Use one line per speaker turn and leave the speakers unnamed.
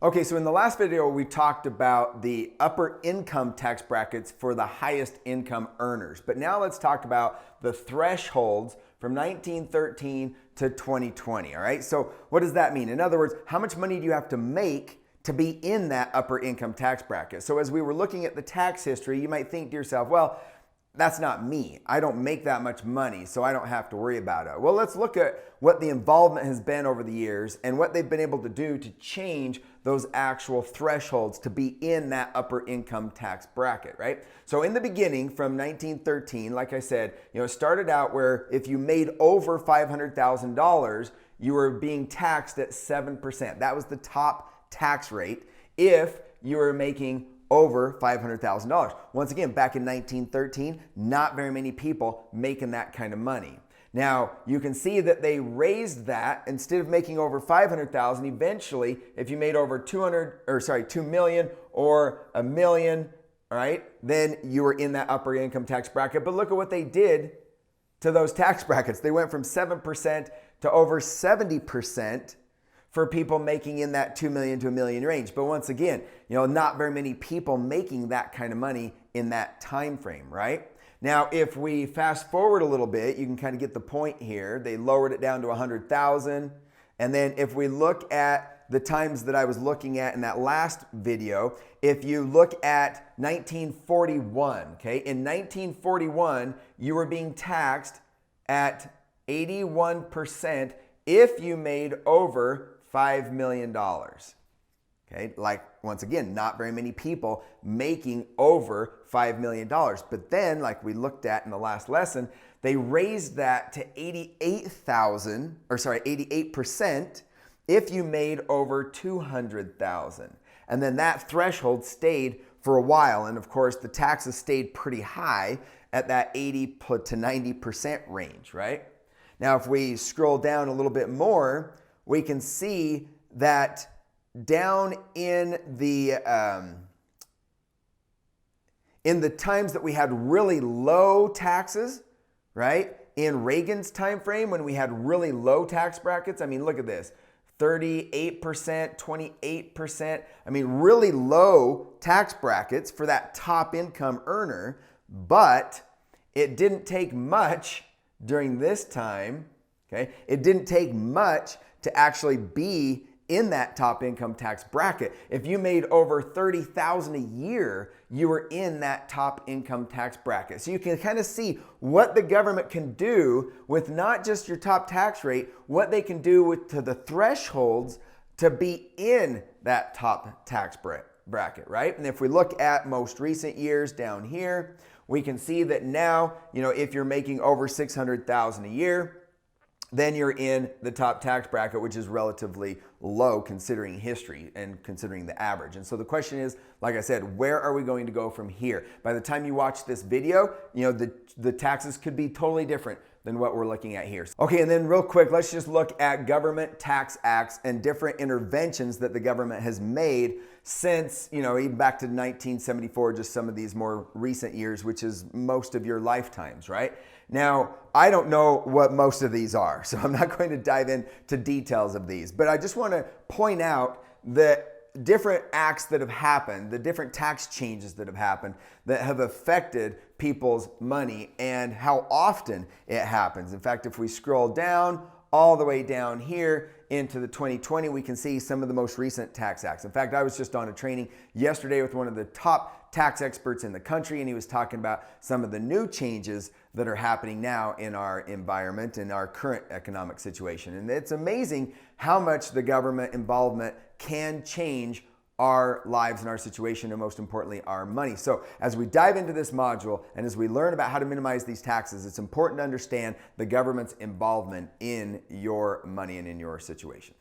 Okay, so in the last video, we talked about the upper income tax brackets for the highest income earners. But now let's talk about the thresholds from 1913 to 2020, all right? So what does that mean? In other words, how much money do you have to make to be in that upper income tax bracket? So as we were looking at the tax history, you might think to yourself, well, that's not me. I don't make that much money, so I don't have to worry about it. Well, let's look at what the involvement has been over the years and what they've been able to do to change those actual thresholds to be in that upper income tax bracket, right? So in the beginning, from 1913, like I said, it started out where if you made over $500,000, you were being taxed at 7%. That was the top tax rate if you were making over $500,000. Once again, back in 1913, not very many people making that kind of money. Now, you can see that they raised that. Instead of making over 500,000, eventually, if you made over 2 million or a million, all right, then you were in that upper income tax bracket. But look at what they did to those tax brackets. They went from 7% to over 70% for people making in that 2 million to a million range. But once again, not very many people making that kind of money in that time frame, right? Now, if we fast forward a little bit, you can kind of get the point here. They lowered it down to 100,000. And then if we look at the times that I was looking at in that last video, if you look at 1941, okay? In 1941, you were being taxed at 81% if you made over $5 million. Okay, like once again, not very many people making over $5 million. But then, like we looked at in the last lesson, they raised that to 88% if you made over 200,000. And then that threshold stayed for a while. And of course, the taxes stayed pretty high at that 80 to 90% range, right? Now, if we scroll down a little bit more, we can see that down in the times that we had really low taxes, right? In Reagan's time frame, when we had really low tax brackets, I mean, look at this, 38%, 28%. I mean, really low tax brackets for that top income earner, but it didn't take much during this time, okay? It didn't take much to actually be in that top income tax bracket. If you made over $30,000 a year, you were in that top income tax bracket. So you can kind of see what the government can do with not just your top tax rate, what they can do with to the thresholds to be in that top tax bracket, right? And if we look at most recent years down here, we can see that now, if you're making over $600,000 a year, then you're in the top tax bracket, which is relatively low considering history and considering the average. And so the question is, like I said, where are we going to go from here? By the time you watch this video, the taxes could be totally different than what we're looking at here. Okay, and then real quick, let's just look at government tax acts and different interventions that the government has made since, even back to 1974, just some of these more recent years, which is most of your lifetimes, right? Now, I don't know what most of these are, so I'm not going to dive into details of these, but I just want to point out that different acts that have happened, the different tax changes that have happened that have affected people's money and how often it happens. In fact, if we scroll down, all the way down here into the 2020, we can see some of the most recent tax acts. In fact, I was just on a training yesterday with one of the top tax experts in the country, and he was talking about some of the new changes that are happening now in our environment and our current economic situation. And it's amazing how much the government involvement can change our lives and our situation, and most importantly, our money. So as we dive into this module and as we learn about how to minimize these taxes, it's important to understand the government's involvement in your money and in your situation.